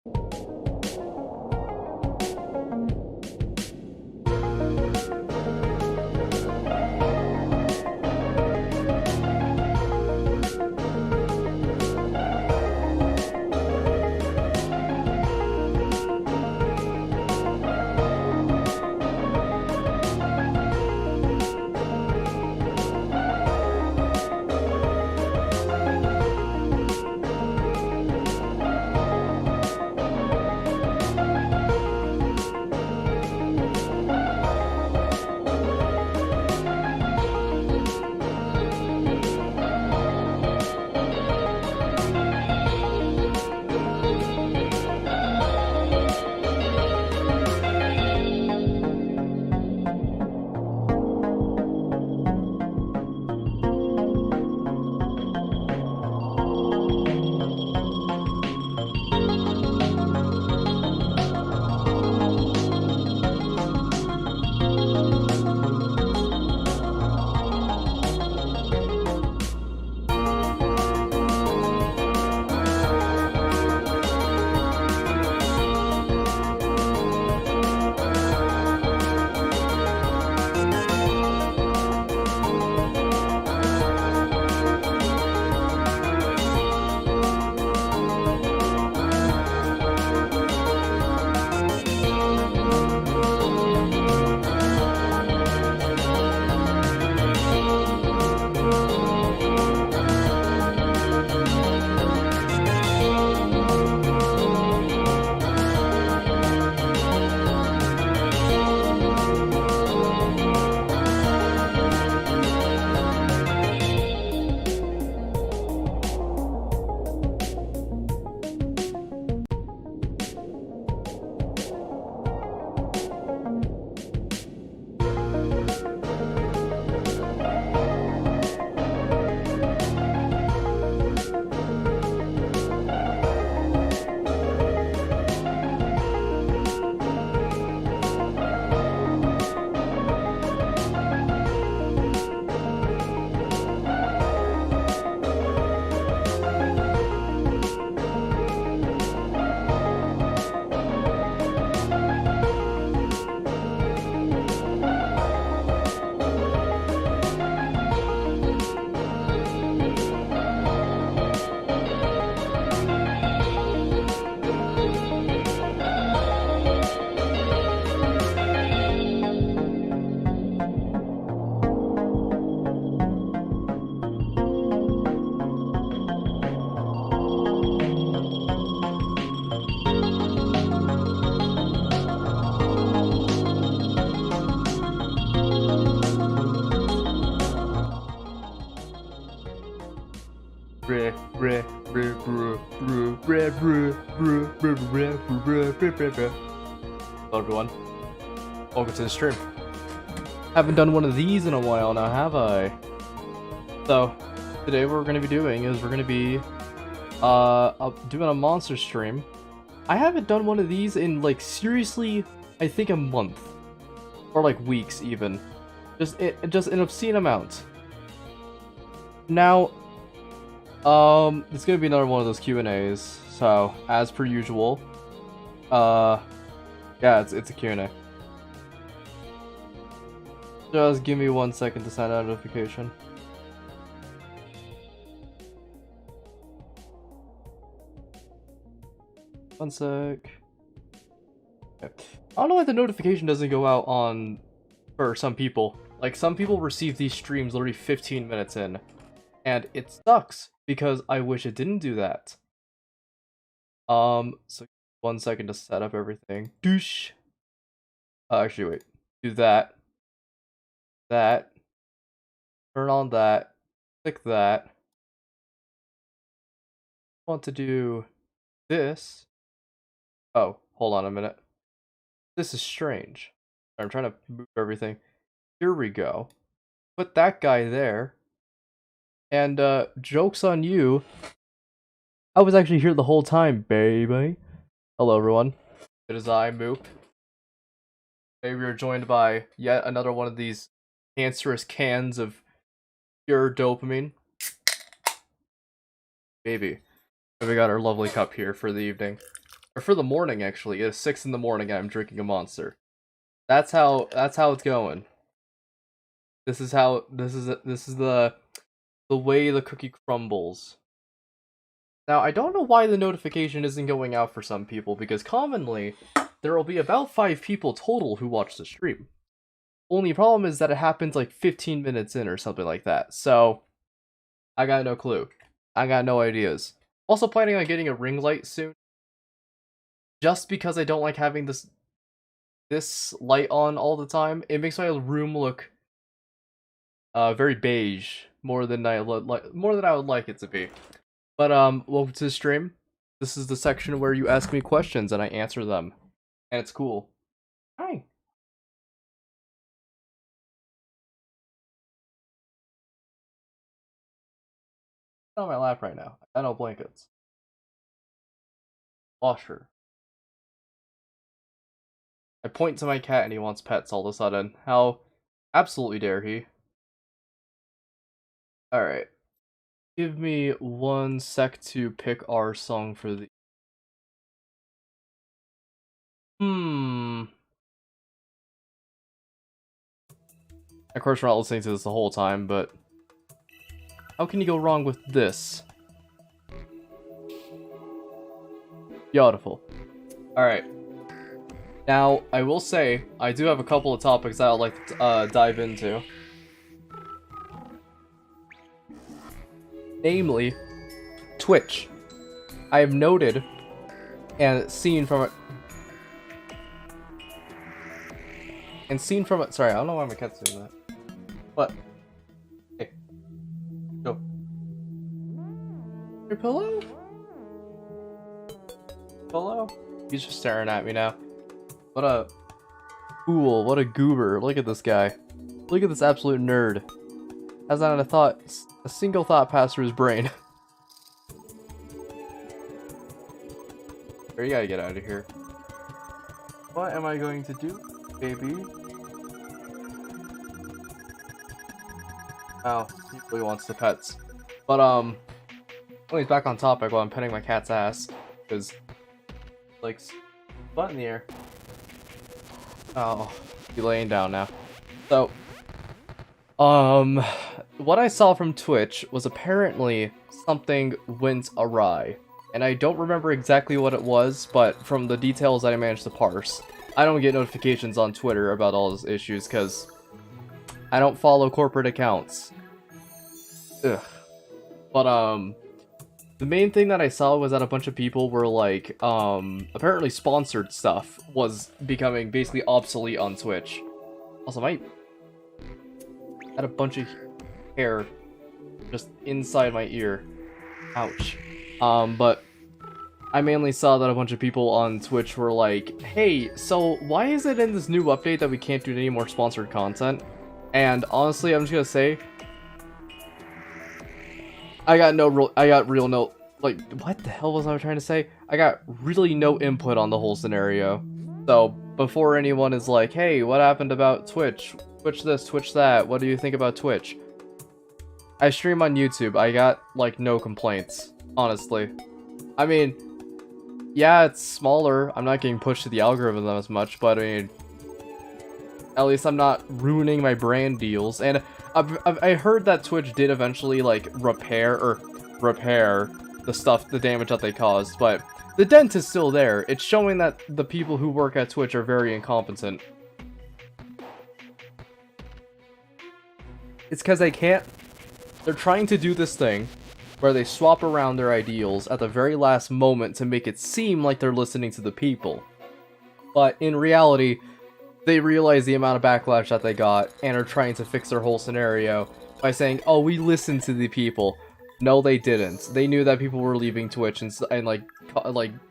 Hello everyone, welcome to the stream. Haven't done one of these in a while now, have I? So, today what we're going to be doing is we're going to be doing a monster stream. I haven't done one of these in like seriously, I think a month. Or like weeks even. Just an obscene amount. Now, it's gonna be another one of those Q&As. So, as per usual, yeah, it's a Q&A. Just give me 1 second to send out a notification. One sec. Okay. I don't know why the notification doesn't go out on for some people. Like, some people receive these streams literally 15 minutes in. And it sucks, because I wish it didn't do that. So 1 second to set up everything. Douche. Actually, wait. Do that. That. Turn on that. Click that. I want to do this. Oh, hold on a minute. This is strange. I'm trying to move everything. Here we go. Put that guy there. And, joke's on you. I was actually here the whole time, baby. Hello, everyone. It is I, Moop. Maybe we are joined by yet another one of these cancerous cans of pure dopamine. Baby. We got our lovely cup here for the evening. Or for the morning, actually. It's 6 in the morning and I'm drinking a Monster. That's how it's going. This is the way the cookie crumbles. Now, I don't know why the notification isn't going out for some people, because commonly, there will be about 5 people total who watch the stream. Only problem is that it happens like 15 minutes in or something like that, so I got no clue. I got no ideas. Also planning on getting a ring light soon, just because I don't like having this light on all the time. It makes my room look very beige, more than I would like it to be. But welcome to the stream. This is the section where you ask me questions and I answer them, and it's cool. Hi. It's on my lap right now. I got no blankets. Washer. I point to my cat and he wants pets all of a sudden. How absolutely dare he? Alright. Give me 1 sec to pick our song for the... Of course we're not listening to this the whole time, but... How can you go wrong with this? Beautiful. Alright. Now, I will say, I do have a couple of topics that I'd like to dive into. Namely, Twitch. I have noted and seen from it. Sorry, I don't know why my cat's doing that. What? Hey. Go. Your pillow? Pillow? He's just staring at me now. What a fool. What a goober. Look at this guy. Look at this absolute nerd. Has not a single thought pass through his brain. You gotta get out of here. What am I going to do, baby? Oh, he really wants the pets. But, when he's back on topic while I'm petting my cat's ass, because, like, butt in the air. Oh, he's laying down now. So, what I saw from Twitch was apparently something went awry. And I don't remember exactly what it was, but from the details that I managed to parse, I don't get notifications on Twitter about all those issues, because I don't follow corporate accounts. Ugh. But, the main thing that I saw was that a bunch of people were, like, apparently sponsored stuff was becoming basically obsolete on Twitch. Also, I had a bunch of hair just inside my ear. Ouch. But I mainly saw that a bunch of people on Twitch were like, hey, so why is it in this new update that we can't do any more sponsored content? And honestly, I'm just gonna say, I got what the hell was I trying to say? I got really no input on the whole scenario. So, before anyone is like, hey, what happened about Twitch? Twitch this, Twitch that, what do you think about Twitch? I stream on YouTube, I got, like, no complaints, honestly. I mean, yeah, it's smaller, I'm not getting pushed to the algorithm as much, but I mean, at least I'm not ruining my brand deals, and I heard that Twitch did eventually, like, repair the damage that they caused, but the dent is still there. It's showing that the people who work at Twitch are very incompetent. It's because they can't... They're trying to do this thing where they swap around their ideals at the very last moment to make it seem like they're listening to the people. But in reality, they realize the amount of backlash that they got and are trying to fix their whole scenario by saying, oh, we listened to the people. No, they didn't. They knew that people were leaving Twitch and like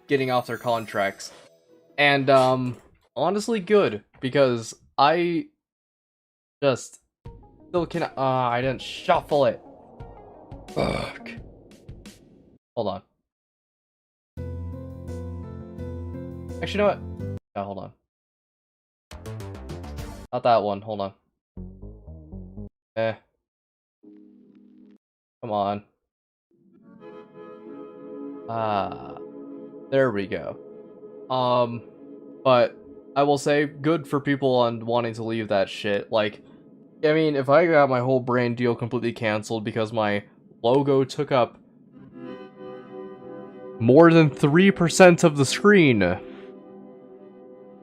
getting off their contracts. And, honestly good, because I just still cannot... I didn't shuffle it. Fuck. Hold on. Actually, you know what? Yeah, hold on. Not that one, hold on. Come on. There we go. But I will say, good for people on wanting to leave that shit. Like, I mean, if I got my whole brand deal completely canceled because my logo took up more than 3% of the screen,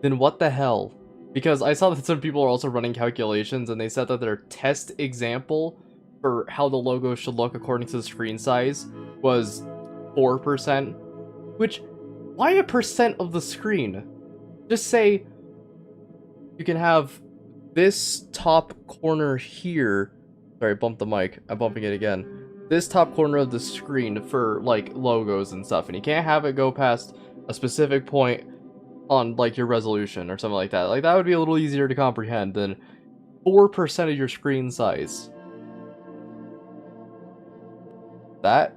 then what the hell? Because I saw that some people are also running calculations, and they said that their test example for how the logo should look according to the screen size was 4%. Which, why a percent of the screen? Just say you can have this top corner here. Sorry, I bumped the mic. I'm bumping it again. This top corner of the screen for, like, logos and stuff. And you can't have it go past a specific point on, like, your resolution or something like that. Like, that would be a little easier to comprehend than 4% of your screen size. That?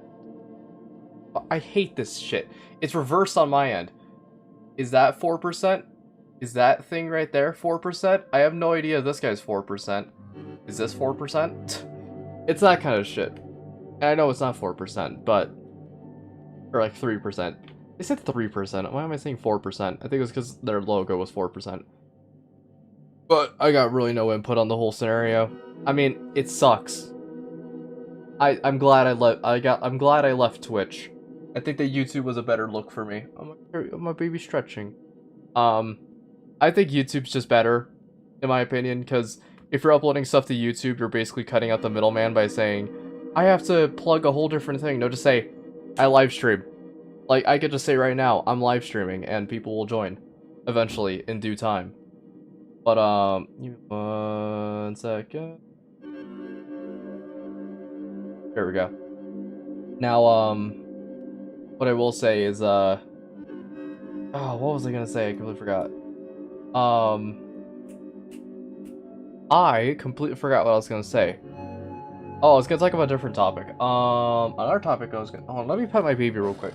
I hate this shit. It's reversed on my end. Is that 4%? Is that thing right there 4%? I have no idea this guy's 4%. Is this 4%? It's that kind of shit. And I know it's not 4%, but... Or like 3%. They said 3%. Why am I saying 4%? I think it was because their logo was 4%. But I got really no input on the whole scenario. I mean, it sucks. I'm glad I'm glad I left Twitch. I think that YouTube was a better look for me. My baby's stretching. I think YouTube's just better, in my opinion, because if you're uploading stuff to YouTube, you're basically cutting out the middleman by saying, I have to plug a whole different thing. No, just say, I live stream. Like, I could just say right now, I'm live streaming, and people will join, eventually, in due time. But, give me 1 second. There we go. Now, what I will say is, oh, what was I gonna say? I completely forgot. I completely forgot what I was gonna say. Oh, I was gonna talk about a different topic. Another topic I was gonna... Oh, let me pet my baby real quick.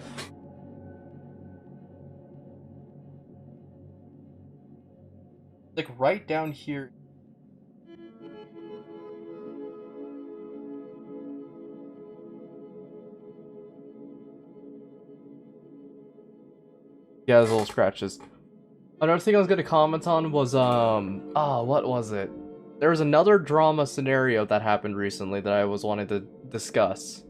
Like, right down here. Yeah, there's little scratches. Another thing I was gonna comment on was, what was it? There was another drama scenario that happened recently that I was wanting to discuss.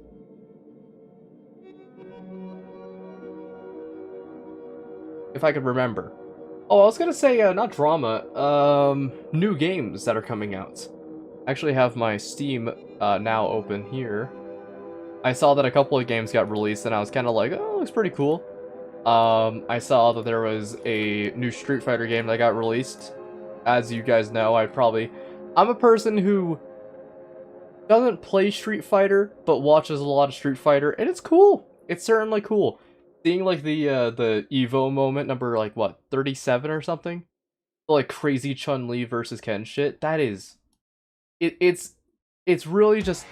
If I could remember. Oh, I was gonna say, not drama, new games that are coming out. I actually have my Steam, now open here. I saw that a couple of games got released, and I was kind of like, oh, looks pretty cool. I saw that there was a new Street Fighter game that got released. As you guys know, I'm a person who doesn't play Street Fighter, but watches a lot of Street Fighter, and it's cool. It's certainly cool. Seeing, like, the Evo moment, number, like, what, 37 or something? The, like, crazy Chun-Li versus Ken shit, that is... It's really just...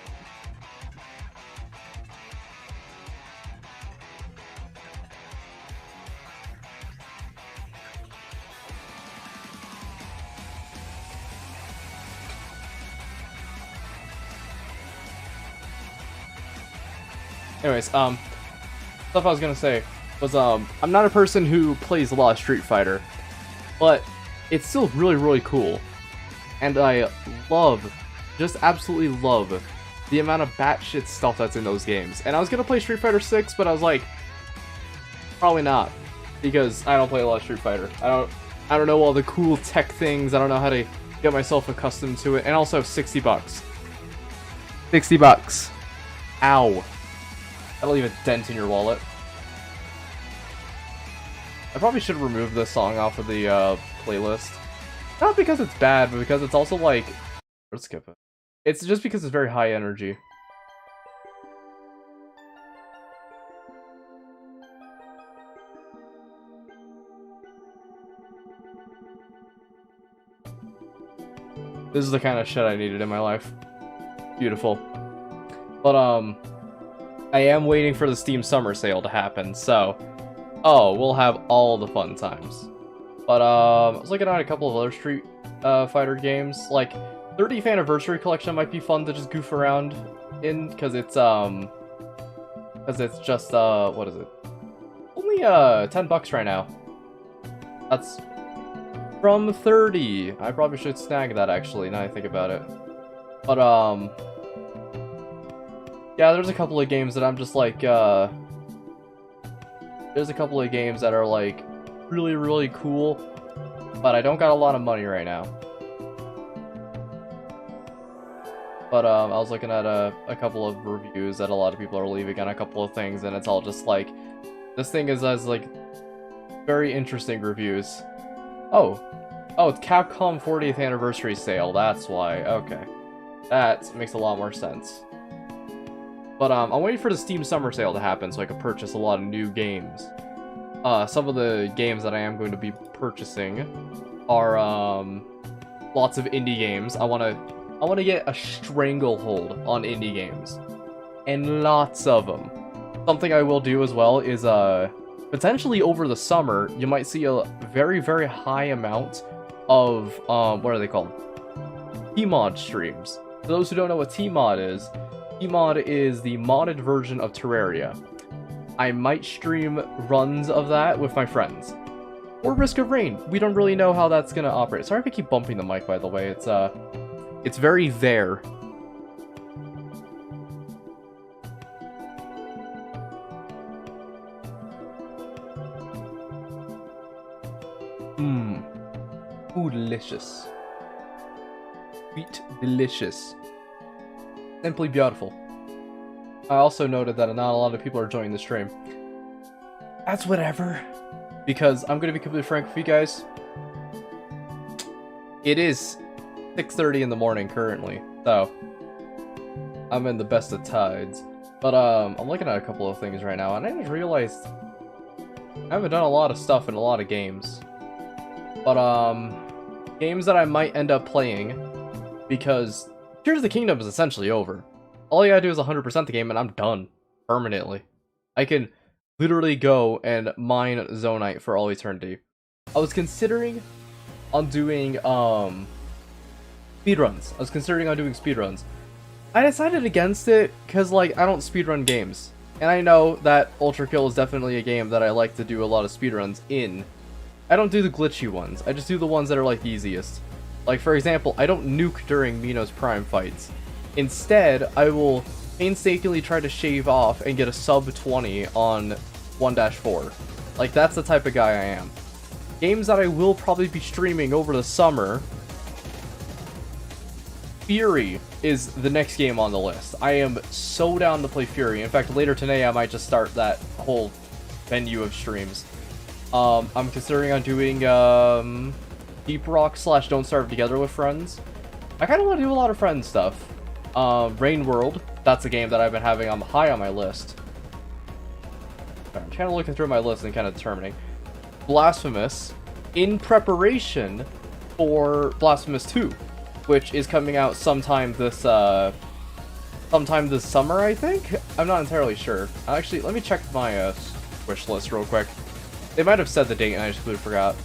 Anyways, stuff I was gonna say was, I'm not a person who plays a lot of Street Fighter, but it's still really, really cool. And I love, just absolutely love, the amount of batshit stuff that's in those games. And I was gonna play Street Fighter 6, but I was like, probably not, because I don't play a lot of Street Fighter. I don't know all the cool tech things, I don't know how to get myself accustomed to it, and also 60 bucks. 60 bucks. Ow. That'll leave a dent in your wallet. I probably should remove this song off of the playlist. Not because it's bad, but because it's also like... Let's skip it. It's just because it's very high energy. This is the kind of shit I needed in my life. Beautiful. But, I am waiting for the Steam Summer Sale to happen, so... Oh, we'll have all the fun times. But, I was looking at a couple of other Street Fighter games. Like, 30th Anniversary Collection might be fun to just goof around in, because it's just, what is it? Only, $10 right now. That's from 30. I probably should snag that, actually, now I think about it. But, yeah, there's a couple of games that I'm just like, there's a couple of games that are, like, really, really cool, but I don't got a lot of money right now. But, I was looking at a couple of reviews that a lot of people are leaving on a couple of things, and it's all just like, this thing has, like, very interesting reviews. Oh, it's Capcom 40th Anniversary Sale, that's why, okay. That makes a lot more sense. But, I'm waiting for the Steam Summer Sale to happen so I can purchase a lot of new games. Some of the games that I am going to be purchasing are, lots of indie games. I want to get a stranglehold on indie games. And lots of them. Something I will do as well is, potentially over the summer, you might see a very, very high amount of, what are they called? Tmod streams. For those who don't know what Tmod is the modded version of Terraria. I might stream runs of that with my friends. Or Risk of Rain. We don't really know how that's gonna operate. Sorry if I keep bumping the mic, by the way. It's very there. Ooh, delicious. Sweet, delicious. Simply beautiful. I also noted that not a lot of people are joining the stream. That's whatever. Because I'm going to be completely frank with you guys. It is 6:30 in the morning currently, so I'm in the best of tides. But I'm looking at a couple of things right now, and I just realized I haven't done a lot of stuff in a lot of games. But games that I might end up playing, because Tears of the Kingdom is essentially over. All you gotta do is 100% the game and I'm done. Permanently. I can literally go and mine Zonite for all eternity. I was considering on doing speedruns. I was considering on doing speedruns. I decided against it because, like, I don't speedrun games. And I know that Ultra Kill is definitely a game that I like to do a lot of speedruns in. I don't do the glitchy ones. I just do the ones that are, like, the easiest. Like, for example, I don't nuke during Minos Prime fights. Instead, I will painstakingly try to shave off and get a sub 20 on 1-4. Like, that's the type of guy I am. Games that I will probably be streaming over the summer. Fury is the next game on the list. I am so down to play Fury. In fact, later today I might just start that whole menu of streams. I'm considering on doing Deep Rock / Don't Starve Together with friends. I kind of want to do a lot of friends stuff. Rain World, that's a game that I've been having high on my list. I'm kind of looking through my list and kind of determining. Blasphemous, in preparation for Blasphemous 2, which is coming out sometime this summer, I think? I'm not entirely sure. Actually, let me check my wish list real quick. They might have said the date and I just completely forgot.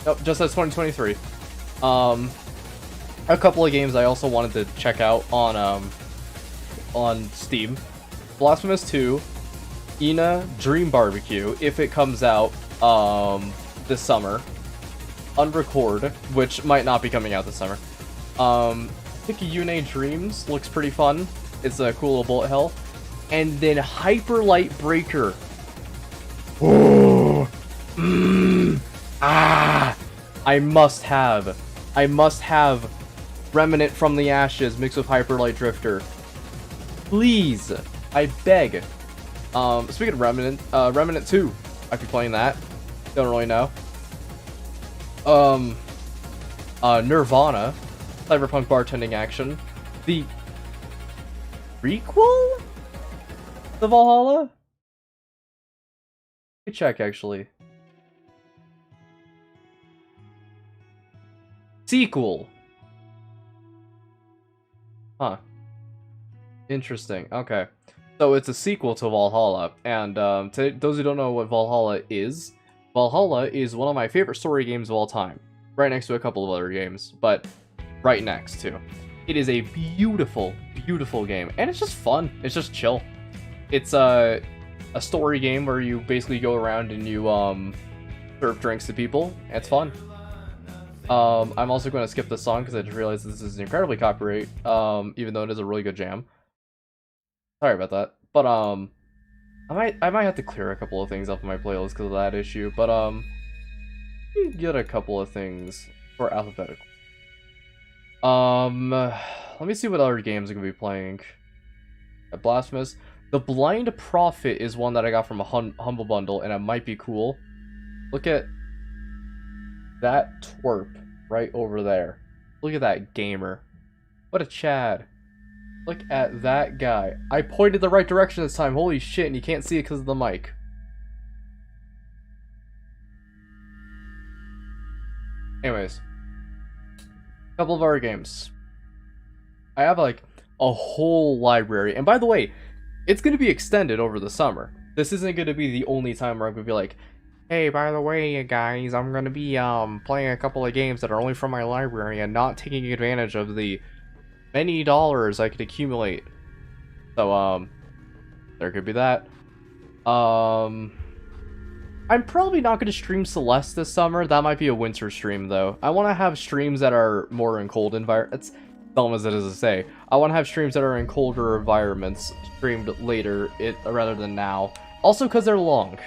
Nope, just says 2023. A couple of games I also wanted to check out on Steam. Blasphemous 2, Ina Dream Barbecue, if it comes out this summer. Unrecord, which might not be coming out this summer. Picayune Dreams looks pretty fun. It's a cool little bullet hell. And then Hyper Light Breaker. Oh, I must have Remnant from the Ashes mixed with Hyper Light Drifter. Please, I beg. Speaking of Remnant, Remnant 2, I'd be playing that. Don't really know. Nirvana, Cyberpunk bartending action. The prequel? The Valhalla? Let me check, actually. Sequel. Huh. Interesting. Okay. So it's a sequel to Valhalla, and to those who don't know what Valhalla is one of my favorite story games of all time. Right next to a couple of other games, but right next to. It is a beautiful, beautiful game, and it's just fun. It's just chill. It's a story game where you basically go around and you serve drinks to people. It's fun. I'm also going to skip this song because I just realized this is incredibly copyright, even though it is a really good jam. Sorry about that. But I might have to clear a couple of things off of my playlist because of that issue. But get a couple of things for alphabetical. Let me see what other games I'm gonna be playing. Blasphemous. The Blind Prophet is one that I got from a Humble Bundle, and it might be cool. Look at that twerp right over there. Look at that gamer. What a Chad. Look at that guy. I pointed the right direction this time. Holy shit, and you can't see it because of the mic. Anyways. A couple of other games. I have like a whole library. And by the way, it's going to be extended over the summer. This isn't going to be the only time where I'm going to be like, hey, by the way, you guys, I'm going to be playing a couple of games that are only from my library and not taking advantage of the many dollars I could accumulate. So, there could be that. I'm probably not going to stream Celeste this summer. That might be a winter stream, though. I want to have streams that are more in cold environments. It's dumb as it is to say. I want to have streams that are in colder environments streamed later, rather than now. Also, because they're long.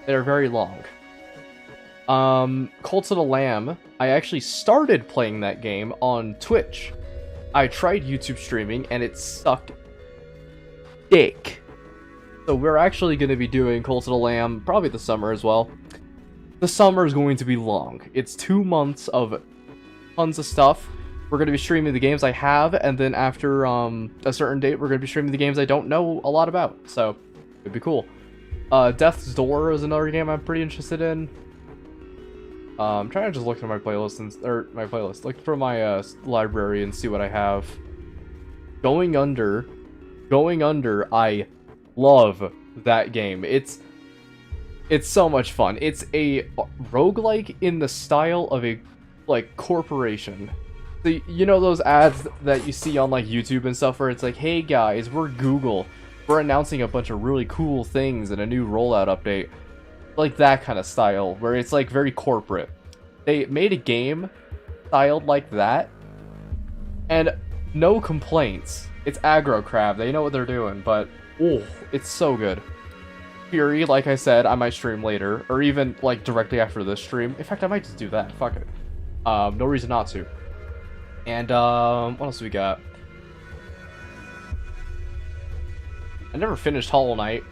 They're very long. Cult of the Lamb. I actually started playing that game on Twitch. I tried YouTube streaming, and it sucked dick. So we're actually going to be doing Cult of the Lamb probably the summer as well. The summer is going to be long. It's 2 months of tons of stuff. We're going to be streaming the games I have, and then after a certain date, we're going to be streaming the games I don't know a lot about. So it'd be cool. Death's Door is another game I'm pretty interested in. I'm trying to just look through my playlist, look through my library and see what I have. Going Under, I love that game. It's so much fun. It's a roguelike in the style of a corporation. So, you know those ads that you see on like YouTube and stuff where it's like, hey guys, we're Google. We're announcing a bunch of really cool things and a new rollout update. Like that kind of style where it's like very corporate. They made a game styled like that and no complaints. It's aggro crab. They know what they're doing, but oh, it's so good. Fury, like I said, I might stream later, or even like directly after this stream. In fact, I might just do that. Fuck it. No reason not to. And what else we got? I never finished Hollow Knight.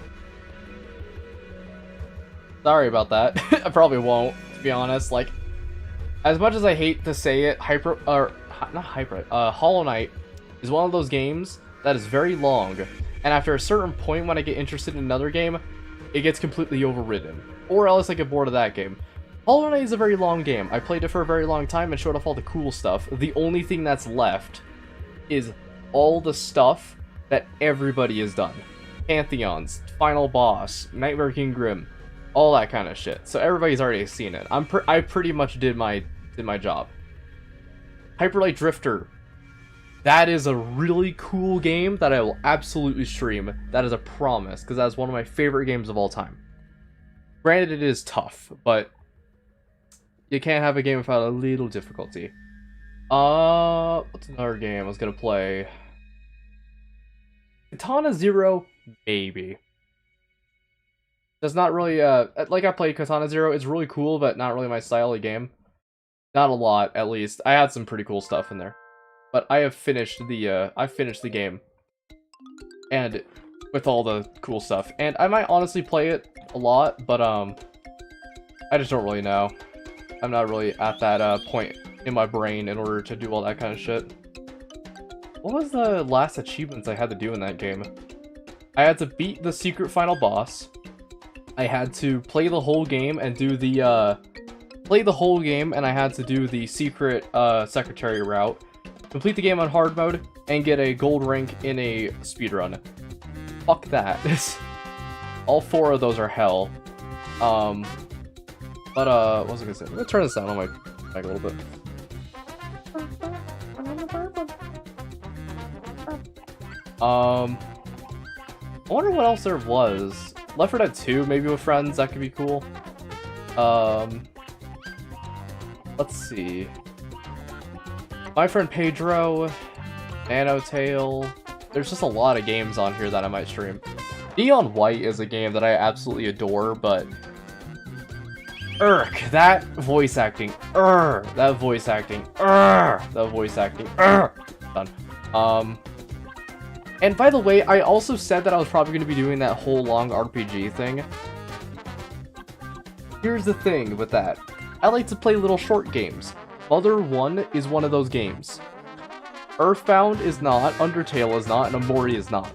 Sorry about that. I probably won't, to be honest. Like, as much as I hate to say it, Hollow Knight is one of those games that is very long, and after a certain point when I get interested in another game, it gets completely overridden. Or else I get bored of that game. Hollow Knight is a very long game. I played it for a very long time and showed off all the cool stuff. The only thing that's left is all the stuff that everybody has done. Pantheons, Final Boss, Nightmare King Grim, all that kind of shit. So everybody's already seen it. I pretty much did my job. Hyper Light Drifter. That is a really cool game that I will absolutely stream. That is a promise, because that is one of my favorite games of all time. Granted, it is tough, but you can't have a game without a little difficulty. What's another game I was gonna play? Katana Zero, maybe. That's not really, like I played Katana Zero, it's really cool, but not really my style of game. Not a lot, at least. I had some pretty cool stuff in there. But I have finished the game. And with all the cool stuff. And I might honestly play it a lot, but, I just don't really know. I'm not really at that, point in my brain in order to do all that kind of shit. What was the last achievements I had to do in that game? I had to beat the secret final boss. I had to play the whole game and do the, I had to do the secret, secretary route. Complete the game on hard mode, and get a gold rank in a speedrun. Fuck that. All 4 of those are hell. But, what was I gonna say? I'm gonna turn this down on my mic a little bit. I wonder what else there was. Left 4 Dead 2, maybe with friends, that could be cool. Let's see. My Friend Pedro, Nanotale. There's just a lot of games on here that I might stream. Neon White is a game that I absolutely adore, but that voice acting. That voice acting. That voice acting. Done. And by the way, I also said that I was probably going to be doing that whole long RPG thing. Here's the thing with that. I like to play little short games. Mother 1 is one of those games. Earthbound is not, Undertale is not, and Amori is not.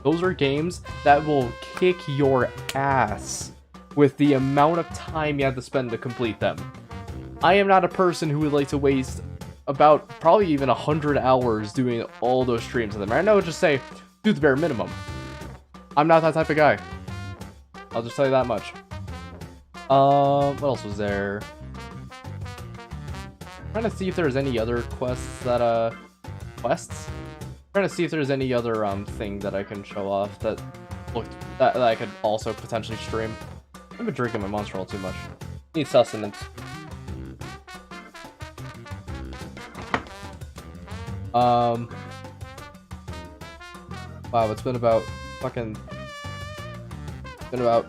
Those are games that will kick your ass with the amount of time you have to spend to complete them. I am not a person who would like to waste about probably even 100 hours doing all those streams of them. Right now, I would just say, do the bare minimum. I'm not that type of guy. I'll just tell you that much. What else was there? I'm trying to see if there's any other quests that, quests? I'm trying to see if there's any other, thing that I can show off that looked, that I could also potentially stream. I've been drinking my Monster all too much. Need sustenance. Wow, it's been about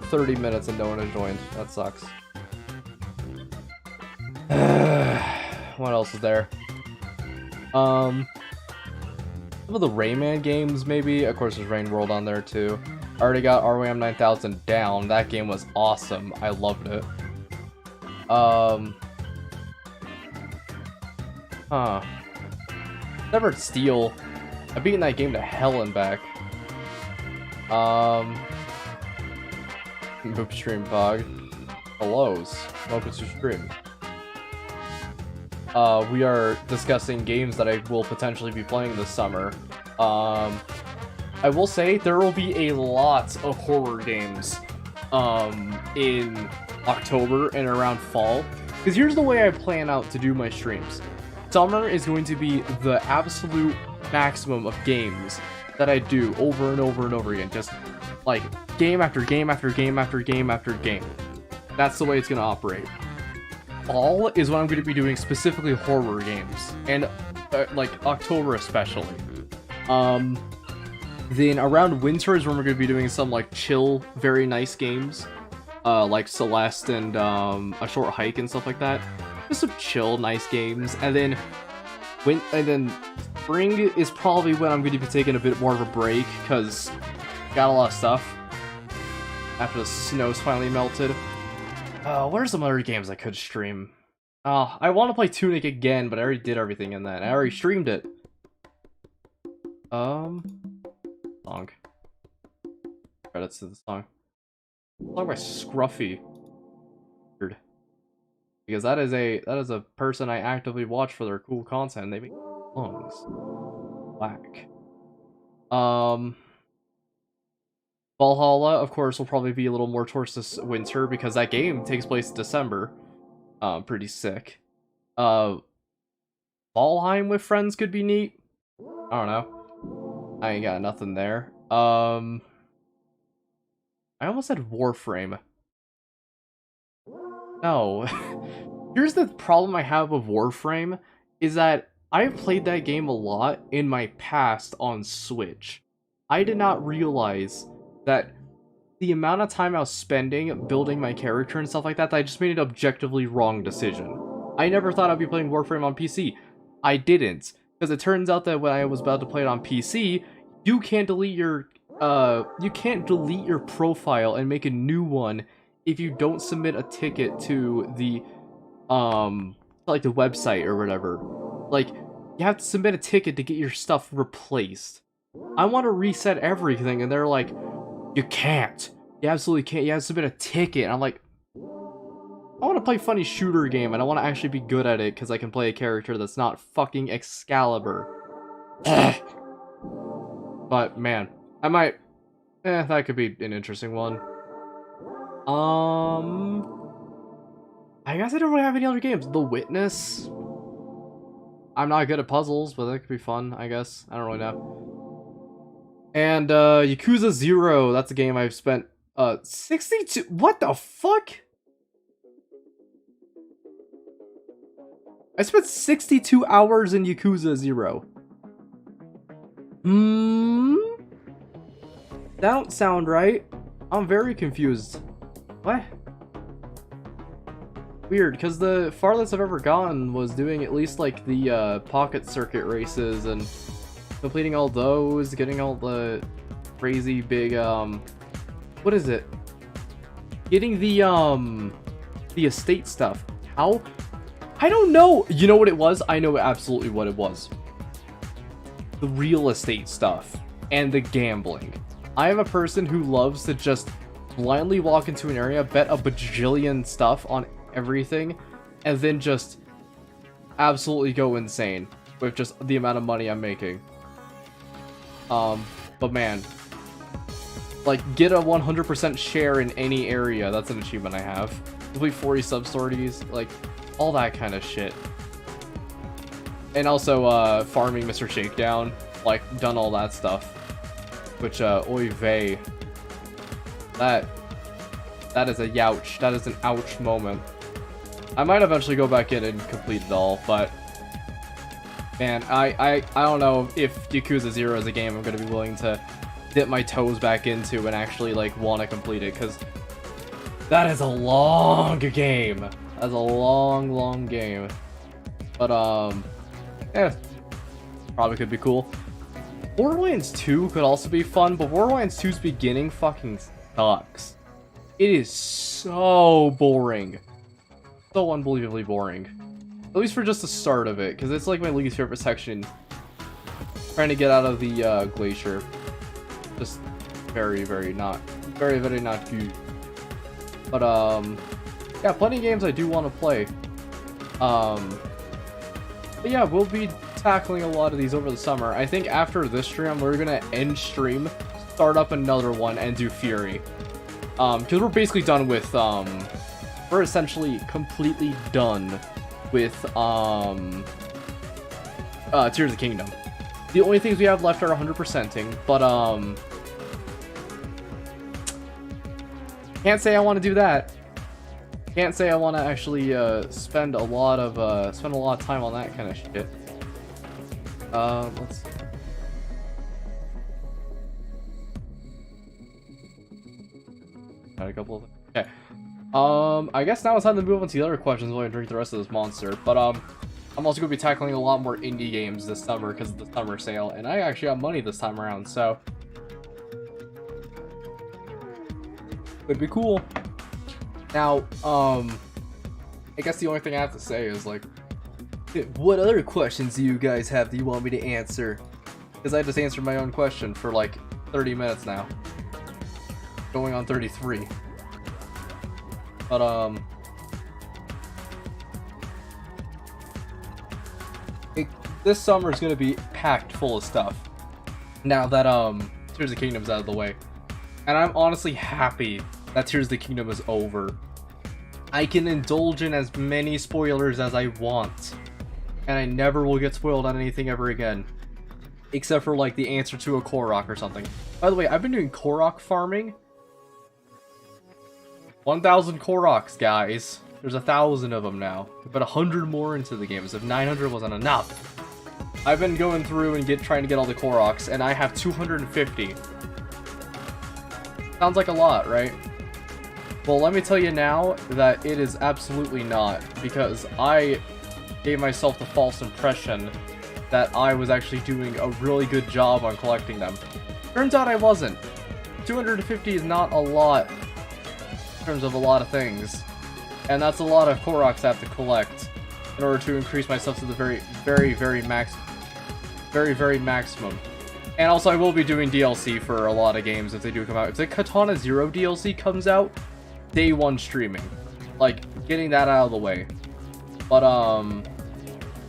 30 minutes and no one has joined. That sucks. What else is there? Some of the Rayman games, maybe. Of course, there's Rain World on there, too. I already got RWAM 9000 down. That game was awesome. I loved it. Never Steel. I've beaten that game to hell and back. Moop Stream Bog. Hellos. Welcome to stream. We are discussing games that I will potentially be playing this summer. I will say there will be a lot of horror games in October and around fall. Because here's the way I plan out to do my streams. Summer is going to be the absolute maximum of games that I do over and over and over again. Just like game after game after game after game after game. That's the way it's going to operate. Fall is when I'm going to be doing specifically horror games. And like October especially. Then around winter is when we're going to be doing some like chill, very nice games. Like Celeste and A Short Hike and stuff like that. Just some chill, nice games. And then spring is probably when I'm going to be taking a bit more of a break, because got a lot of stuff after the snow's finally melted. What are some other games I could stream? I want to play Tunic again, but I already did everything in that. I already streamed it. Song. Credits to the song. Song by Scruffy. Weird. Because that is a person I actively watch for their cool content. They make songs. Whack. Valhalla, of course, will probably be a little more towards this winter because that game takes place in December. Pretty sick. Valheim with friends could be neat. I don't know. I ain't got nothing there. I almost said Warframe. No. Here's the problem I have with Warframe, is that I've played that game a lot in my past on Switch. I did not realize that the amount of time I was spending building my character and stuff like that, I just made an objectively wrong decision. I never thought I'd be playing Warframe on PC. I didn't, because it turns out that when I was about to play it on PC, you can't delete your profile and make a new one if you don't submit a ticket to the like the website or whatever. Like, you have to submit a ticket to get your stuff replaced. I want to reset everything, and they're like, you can't. You absolutely can't. You have to submit a ticket. And I'm like, I want to play funny shooter game, and I want to actually be good at it because I can play a character that's not fucking Excalibur. But man, I might. That could be an interesting one. I guess I don't really have any other games. The Witness. I'm not good at puzzles, but that could be fun, I guess. I don't really know. And Yakuza 0, that's a game I've spent 62. What the fuck? I spent 62 hours in Yakuza 0. That don't sound right. I'm very confused. What? Weird, because the farthest I've ever gotten was doing at least like the pocket circuit races and completing all those, getting all the crazy big what is it? Getting the estate stuff. How? I don't know. You know what it was? I know absolutely what it was. The real estate stuff and the gambling. I am a person who loves to just blindly walk into an area, bet a bajillion stuff on everything, and then just absolutely go insane with just the amount of money I'm making. But man, like, get a 100% share in any area. That's an achievement I have. Complete 40 sub-stories, like, all that kind of shit. And also, farming Mr. Shakedown, like, done all that stuff. Which, oy vey. That is a youch. That is an ouch moment. I might eventually go back in and complete it all, but man, I don't know if Yakuza 0 is a game I'm going to be willing to dip my toes back into and actually, like, want to complete it, because that is a long game. That's a long, long game. But, yeah, probably could be cool. Borderlands 2 could also be fun, but Borderlands 2's beginning fucking sucks. It is so boring. So unbelievably boring. At least for just the start of it, because it's like my least favorite section. Trying to get out of the glacier. Just very, very not good. But yeah, plenty of games I do want to play. But yeah, we'll be tackling a lot of these over the summer. I think after this stream, we're gonna end stream, start up another one, and do Fury. Because we're basically done with, we're essentially completely done with, Tears of the Kingdom. The only things we have left are 100%ing, but, can't say I want to do that. Can't say I want to actually, spend a lot of time on that kind of shit. Let's... Got a couple of... Okay. I guess now it's time to move on to the other questions while I drink the rest of this monster. But, I'm also going to be tackling a lot more indie games this summer because of the summer sale. And I actually got money this time around, so... Would be cool. Now, I guess the only thing I have to say is, like, what other questions do you guys have that you want me to answer? Because I just answered my own question for, like, 30 minutes now. Going on 33. But, this summer is going to be packed full of stuff. Now that, Tears of the Kingdom's out of the way. And I'm honestly happy that Tears of the Kingdom is over. I can indulge in as many spoilers as I want. And I never will get spoiled on anything ever again. Except for, like, the answer to a Korok or something. By the way, I've been doing Korok farming. 1,000 Koroks, guys. There's 1,000 of them now. But 100 more into the game, as if 900 wasn't enough. I've been going through and trying to get all the Koroks, and I have 250. Sounds like a lot, right? Well, let me tell you now that it is absolutely not, because I gave myself the false impression that I was actually doing a really good job on collecting them. Turns out I wasn't. 250 is not a lot in terms of a lot of things, and that's a lot of Koroks I have to collect in order to increase myself to the very maximum. And also, I will be doing DLC for a lot of games if they do come out. If the Katana Zero DLC comes out, day one streaming. Like, getting that out of the way. But,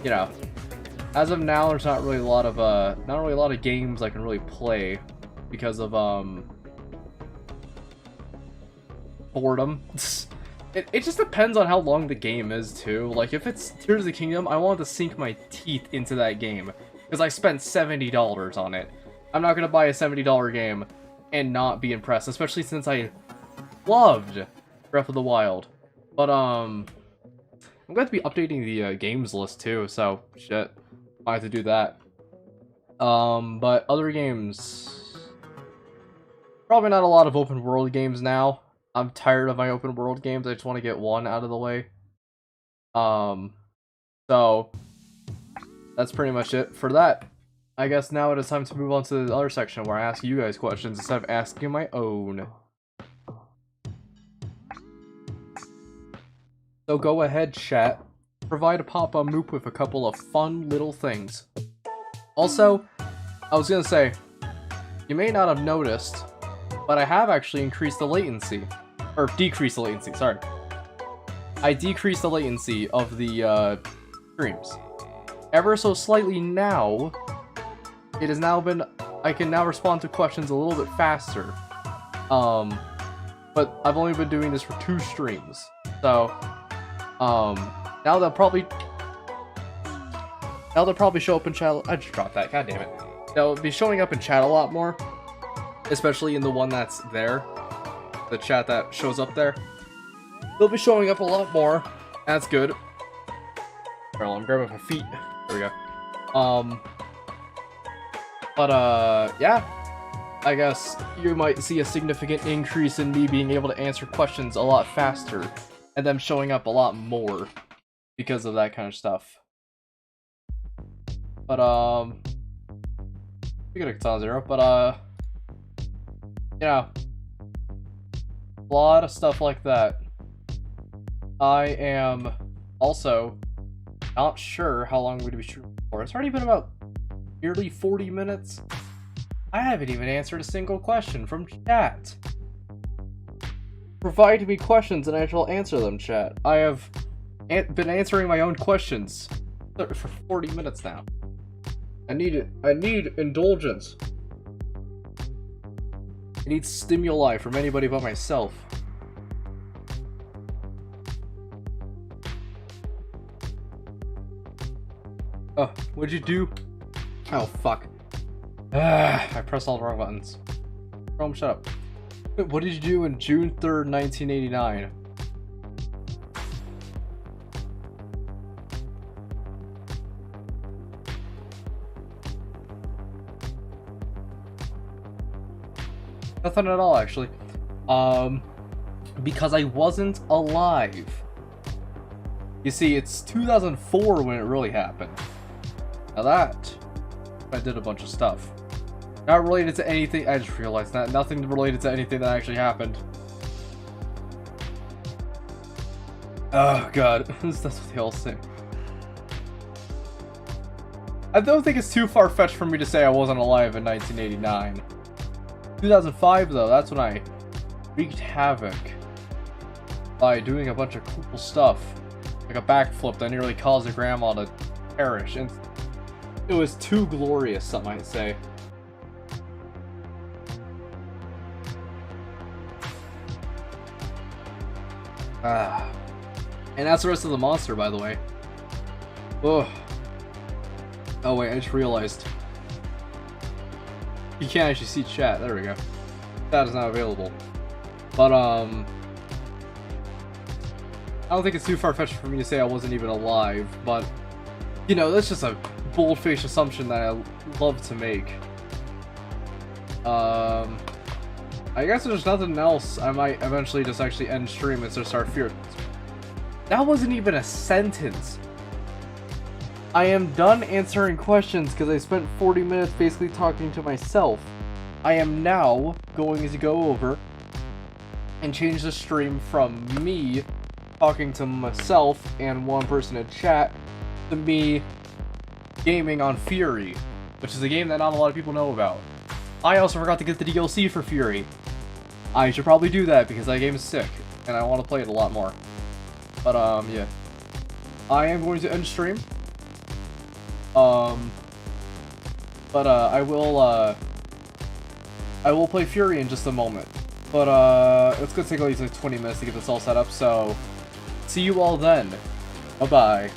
you know, as of now, there's not really a lot of games I can really play because of, boredom. It just depends on how long the game is, too. Like, if it's Tears of the Kingdom, I want to sink my teeth into that game. Because I spent $70 on it. I'm not gonna buy a $70 game and not be impressed, especially since I loved Breath of the Wild. But I'm going to be updating the games list too, so shit, I have to do that. But other games, probably not a lot of open world games now. I'm tired of my open world games. I just want to get one out of the way. So that's pretty much it for that. I guess now it is time to move on to the other section where I ask you guys questions instead of asking my own. So go ahead, chat. Provide a Papa Moop with a couple of fun little things. Also, I was gonna say, you may not have noticed, but I have actually increased the latency. Or decreased the latency, sorry. I decreased the latency of the streams. Ever so slightly now, it has now been, I can now respond to questions a little bit faster. But I've only been doing this for 2 streams. So, now they'll probably show up in chat. I just dropped that, god damn it. They'll be showing up in chat a lot more, especially in the one that's there, the chat that shows up there. They'll be showing up a lot more. That's good. Well, I'm grabbing my feet. There we go. Yeah. I guess you might see a significant increase in me being able to answer questions a lot faster, and them showing up a lot more because of that kind of stuff. But, we got a Katana Zero, but, yeah. A lot of stuff like that. I am also not sure how long we're going to be shooting for. It's already been about nearly 40 minutes. I haven't even answered a single question from chat. Provide me questions and I shall answer them, chat. I have been answering my own questions for 40 minutes now. I need it. I need indulgence. I need stimuli from anybody but myself. Oh, what'd you do? Oh, fuck. I pressed all the wrong buttons. Chrome, shut up. What did you do in June 3rd, 1989? Nothing at all, actually. Because I wasn't alive. You see, it's 2004 when it really happened. Now that, I did a bunch of stuff. Not related to anything, I just realized that. Nothing related to anything that actually happened. Oh god, that's what they all say. I don't think it's too far-fetched for me to say I wasn't alive in 1989. 2005 though, that's when I wreaked havoc by doing a bunch of cool stuff. Like a backflip that nearly caused a grandma to perish, and it was too glorious, some might say. And that's the rest of the monster, by the way. Ugh. Oh wait, I just realized. You can't actually see chat. There we go. Chat is not available. But, I don't think it's too far-fetched for me to say I wasn't even alive, but, you know, that's just a bold-faced assumption that I love to make. I guess if there's nothing else, I might eventually just actually end stream and just start fear. That wasn't even a sentence. I am done answering questions because I spent 40 minutes basically talking to myself. I am now going to go over and change the stream from me talking to myself and one person in chat to me gaming on Fury, which is a game that not a lot of people know about. I also forgot to get the DLC for Fury. I should probably do that because that game is sick and I want to play it a lot more. But yeah. I am going to end stream. I will play Fury in just a moment. But it's gonna take at least like 20 minutes to get this all set up, so see you all then. Bye-bye.